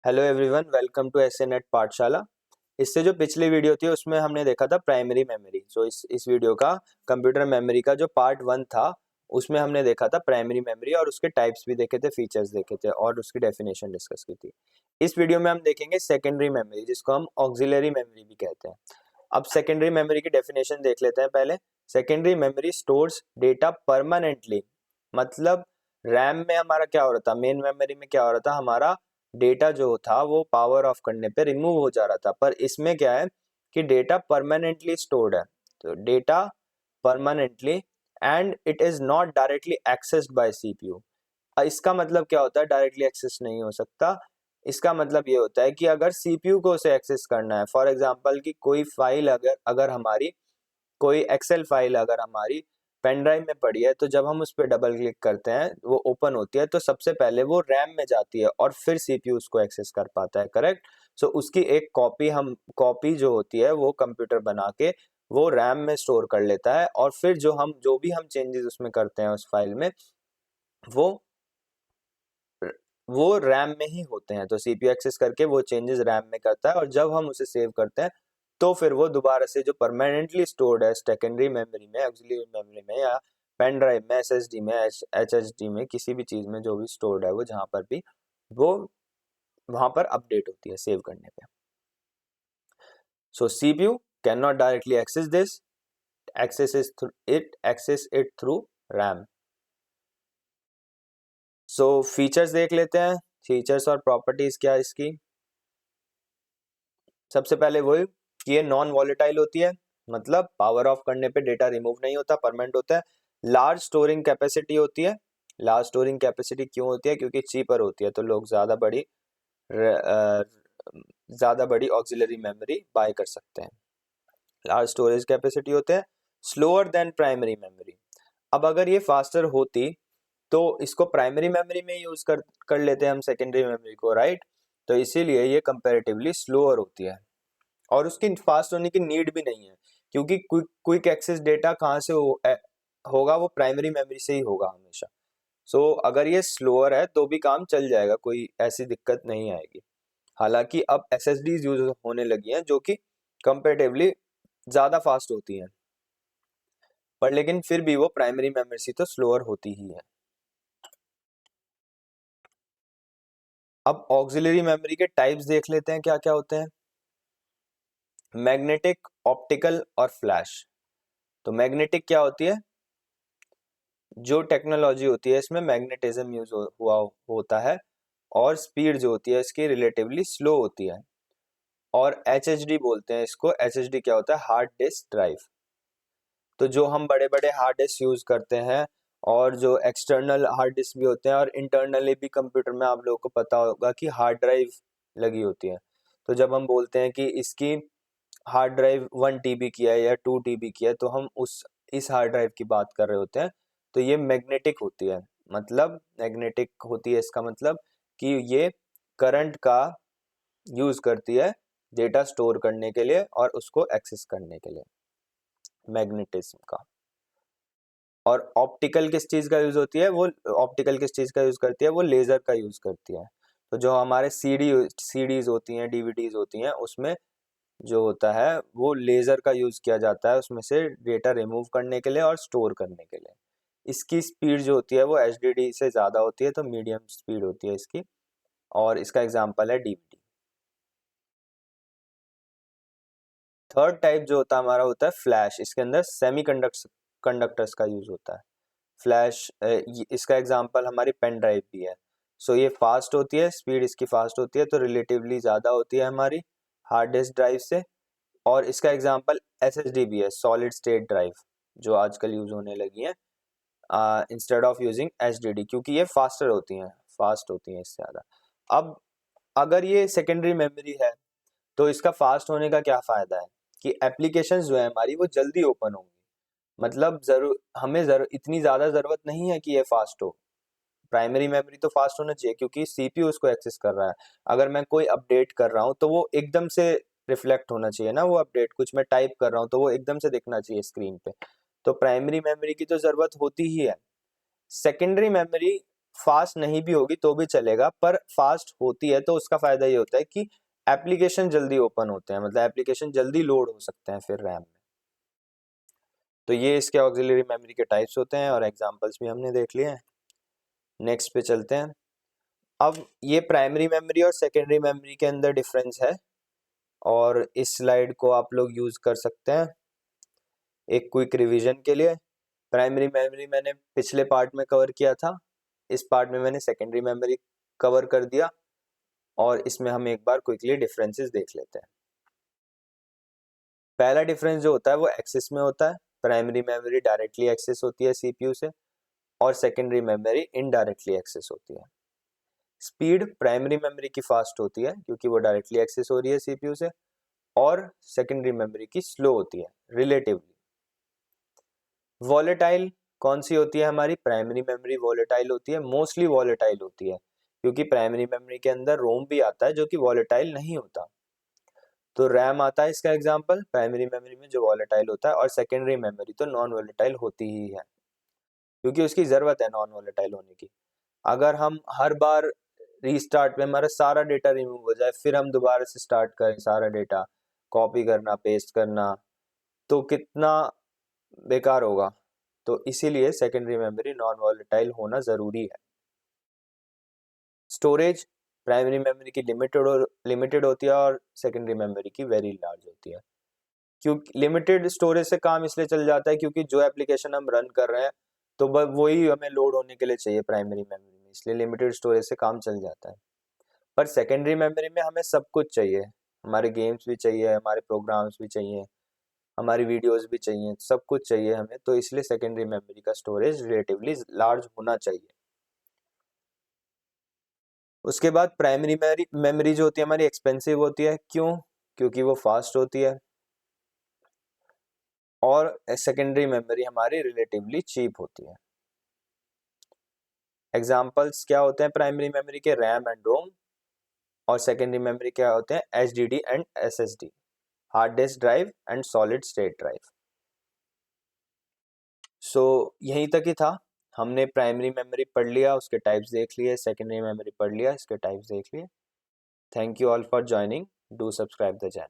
Hello everyone, welcome to एसएनेट पाठशाला। इससे जो पिछली वीडियो थी उसमें हमने देखा था प्राइमरी मेमोरी। सो इस वीडियो का कंप्यूटर मेमोरी का जो पार्ट 1 था उसमें हमने देखा था प्राइमरी मेमोरी और उसके टाइप्स भी देखे थे, फीचर्स देखे थे और उसकी डेफिनेशन डिस्कस की थी। इस वीडियो में हम देखेंगे सेकेंडरी मेमोरी, जिसको हम ऑक्सिलरी मेमोरी भी कहते हैं। अब सेकेंडरी मेमोरी की डेफिनेशन देख लेते हैं पहले। Secondary memory stores data permanently, मतलब रैम में हमारा क्या हो रहा था, मेन मेमोरी में क्या हो रहा था, हमारा डेटा जो था वो पावर ऑफ करने पे रिमूव हो जा रहा था। पर इसमें क्या है कि डेटा परमानेंटली स्टोर्ड है, तो data permanently and it is not directly accessed bye CPU. इसका मतलब क्या होता है डायरेक्टली एक्सेस नहीं हो सकता? इसका मतलब ये होता है कि अगर सीपीयू को उसे एक्सेस करना है, फॉर एग्जांपल कि कोई फाइल अगर अगर हमारी कोई एक्सेल फाइल अगर हमारी पेन ड्राइव में पड़ी है, तो जब हम उस पर डबल क्लिक करते हैं वो ओपन होती है, तो सबसे पहले वो रैम में जाती है और फिर सीपीयू उसको एक्सेस कर पाता है, करेक्ट। सो उसकी एक कॉपी जो होती है वो कंप्यूटर बना के वो रैम में स्टोर कर लेता है और फिर जो भी हम चेंजेस उसमें करते हैं उस फाइल में वो वो रैम में ही होते हैं। तो सीपीयू एक्सेस करके वो चेंजेस रैम में करता है और जब हम उसे सेव करते हैं तो फिर वो दोबारा से जो परमानेंटली स्टोर्ड है सेकेंडरी मेमोरी में, ऑक्सिलरी मेमोरी में या पेन ड्राइव में, एसएसडी में, एचएसडी में, किसी भी चीज में जो भी स्टोर्ड है वो जहां पर भी वो वहां पर अपडेट होती है सेव करने पे। So CPU can not directly access this, access it through RAM. So features देख लेते हैं, फीचर्स और प्रॉपर्टीज क्या है इसकी। सबसे पहले वही कि ये नॉन वॉलेटाइल होती है, मतलब पावर ऑफ करने पे डेटा रिमूव नहीं होता, परमानेंट होता है। लार्ज स्टोरिंग कैपेसिटी होती है। लार्ज स्टोरिंग कैपेसिटी क्यों होती है? क्योंकि चीपर होती है, तो लोग ज्यादा बड़ी ऑक्सिलरी मेमोरी बाय कर सकते हैं। लार्ज स्टोरेज कैपेसिटी होते हैं। Slower then primary memory. अब अगर ये फास्टर होती तो इसको प्राइमरी मेमोरी में यूज कर लेते हैं हम सेकेंडरी मेमोरी को, राइट। तो इसीलिए ये कंपैरेटिवली स्लोअर होती है और उसकी फास्ट होने की नीड भी नहीं है, क्योंकि क्विक एक्सेस डेटा कहाँ से होगा, वो प्राइमरी मेमोरी से ही होगा हमेशा। सो अगर ये स्लोअर है तो भी काम चल जाएगा, कोई ऐसी दिक्कत नहीं आएगी। हालांकि अब एसएसडी यूज होने लगी हैं जो कि कंपेरेटिवली ज्यादा फास्ट होती हैं, पर लेकिन फिर भी वो प्राइमरी मेमोरी से तो स्लोअर होती ही है। अब ऑक्सिलरी मेमोरी के टाइप्स देख लेते हैं क्या क्या होते हैं। मैग्नेटिक, ऑप्टिकल और फ्लैश। तो मैग्नेटिक क्या होती है? जो टेक्नोलॉजी होती है इसमें मैग्नेटिज्म यूज हुआ होता है और स्पीड जो होती है इसकी रिलेटिवली स्लो होती है। और एचएचडी बोलते हैं इसको। एचएचडी क्या होता है? Hard disk drive. तो जो हम बड़े बड़े हार्ड डिस्क यूज करते हैं और जो एक्सटर्नल हार्ड डिस्क भी होते हैं और इंटरनली भी कंप्यूटर में आप लोगों को पता होगा कि हार्ड ड्राइव लगी होती है। तो जब हम बोलते हैं कि इसकी हार्ड ड्राइव 1 TB की है या 2 TB की है, तो हम इस हार्ड ड्राइव की बात कर रहे होते हैं। तो ये मैग्नेटिक होती है, मतलब मैग्नेटिक होती है इसका मतलब कि ये करंट का यूज करती है डेटा स्टोर करने के लिए और उसको एक्सेस करने के लिए, मैग्नेटिज्म का। और ऑप्टिकल किस चीज का यूज होती है? वो ऑप्टिकल किस चीज का यूज करती है? वो लेजर का यूज करती है। तो जो हमारे सीडीज होती हैं, डीवीडीज होती हैं, उसमें जो होता है वो लेजर का यूज किया जाता है उसमें से डेटा रिमूव करने के लिए और स्टोर करने के लिए। इसकी स्पीड जो होती है वो एचडीडी से ज्यादा होती है, तो मीडियम स्पीड होती है इसकी। और इसका एग्जांपल है डीवीडी। थर्ड टाइप जो होता है हमारा होता है फ्लैश। इसके अंदर सेमी कंडक्टर्स का यूज होता है। फ्लैश इसका एग्जांपल हमारी पेन ड्राइव भी है। सो ये फास्ट होती है, स्पीड इसकी फास्ट होती है, तो रिलेटिवली ज़्यादा होती है हमारी हार्ड डिस्क ड्राइव से। और इसका एग्जांपल एसएसडी भी है, सॉलिड स्टेट ड्राइव, जो आजकल यूज होने लगी हैं इंस्टेड ऑफ यूजिंग एचडीडी, क्योंकि ये फास्ट होती हैं इससे ज़्यादा। अब अगर ये सेकेंडरी मेमोरी है तो इसका फास्ट होने का क्या फ़ायदा है कि एप्लीकेशंस जो है हमारी वो जल्दी ओपन होंगी। मतलब हमें इतनी ज़्यादा ज़रूरत नहीं है कि ये फास्ट हो। प्राइमरी मेमोरी तो फास्ट होना चाहिए क्योंकि सीपीयू उसको एक्सेस कर रहा है। अगर मैं कोई अपडेट कर रहा हूँ तो वो एकदम से रिफ्लेक्ट होना चाहिए ना, वो अपडेट कुछ मैं टाइप कर रहा हूँ तो वो एकदम से दिखना चाहिए स्क्रीन पे। तो प्राइमरी मेमोरी की तो ज़रूरत होती ही है। सेकेंडरी मेमोरी फास्ट नहीं भी होगी तो भी चलेगा, पर फास्ट होती है तो उसका फायदा ये होता है कि एप्लीकेशन जल्दी ओपन होते हैं, मतलब एप्लीकेशन जल्दी लोड हो सकते हैं फिर रैम में। तो ये इसके ऑक्सिलरी मेमोरी के टाइप्स होते हैं और एग्जांपल्स भी हमने देख लिए हैं। नेक्स्ट पे चलते हैं। अब ये प्राइमरी मेमोरी और सेकेंडरी मेमोरी के अंदर डिफरेंस है और इस स्लाइड को आप लोग यूज कर सकते हैं एक क्विक रिवीजन के लिए। प्राइमरी मेमोरी मैंने पिछले पार्ट में कवर किया था, इस पार्ट में मैंने सेकेंडरी मेमोरी कवर कर दिया और इसमें हम एक बार क्विकली डिफरेंसेस देख लेते हैं। पहला डिफरेंस जो होता है वो एक्सेस में होता है। प्राइमरी मेमोरी डायरेक्टली एक्सेस होती है सीपीयू से और सेकेंडरी मेमोरी इनडायरेक्टली एक्सेस होती है। स्पीड प्राइमरी मेमोरी की फास्ट होती है क्योंकि वो डायरेक्टली एक्सेस हो रही है सीपीयू से, और सेकेंडरी मेमोरी की स्लो होती है रिलेटिवली। वॉलेटाइल कौन सी होती है हमारी? प्राइमरी मेमोरी वॉलेटाइल होती है, मोस्टली वॉलेटाइल होती है क्योंकि प्राइमरी मेमोरी के अंदर रोम भी आता है जो कि वॉलेटाइल नहीं होता। तो रैम आता है इसका एग्जांपल, प्राइमरी मेमोरी में जो वॉलेटाइल होता है, और सेकेंडरी मेमोरी तो नॉन वॉलेटाइल होती ही है क्योंकि उसकी ज़रूरत है नॉन वॉलेटाइल होने की। अगर हम हर बार रीस्टार्ट में हमारा सारा डेटा रिमूव हो जाए फिर हम दोबारा से स्टार्ट करें सारा डेटा कॉपी करना पेस्ट करना, तो कितना बेकार होगा। तो इसीलिए सेकेंडरी मेमोरी नॉन वॉलेटाइल होना ज़रूरी है। स्टोरेज प्राइमरी मेमोरी की लिमिटेड होती है और सेकेंडरी मेमोरी की वेरी लार्ज होती है। क्योंकि लिमिटेड स्टोरेज से काम इसलिए चल जाता है क्योंकि जो एप्लीकेशन हम रन कर रहे हैं तो वही हमें लोड होने के लिए चाहिए प्राइमरी मेमोरी में, इसलिए लिमिटेड स्टोरेज से काम चल जाता है। पर सेकेंडरी मेमोरी में हमें सब कुछ चाहिए, हमारे गेम्स भी चाहिए, हमारे प्रोग्राम्स भी चाहिए, हमारी वीडियोस भी चाहिए, सब कुछ चाहिए हमें, तो इसलिए सेकेंडरी मेमोरी का स्टोरेज रिलेटिवली लार्ज होना चाहिए। उसके बाद प्राइमरी मेमोरी जो होती है हमारी एक्सपेंसिव होती है। क्यों? क्योंकि वो फास्ट होती है, और सेकेंडरी मेमोरी हमारी रिलेटिवली चीप होती है। एग्जाम्पल्स क्या होते हैं प्राइमरी मेमोरी के? RAM and ROM. और सेकेंडरी मेमोरी क्या होते हैं? HDD and SSD, hard disk drive and solid state drive. So यहीं तक ही था, हमने प्राइमरी मेमोरी पढ़ लिया, उसके टाइप्स देख लिए, सेकेंडरी मेमोरी पढ़ लिया, इसके टाइप्स देख लिए। Thank you all for joining, do subscribe the channel.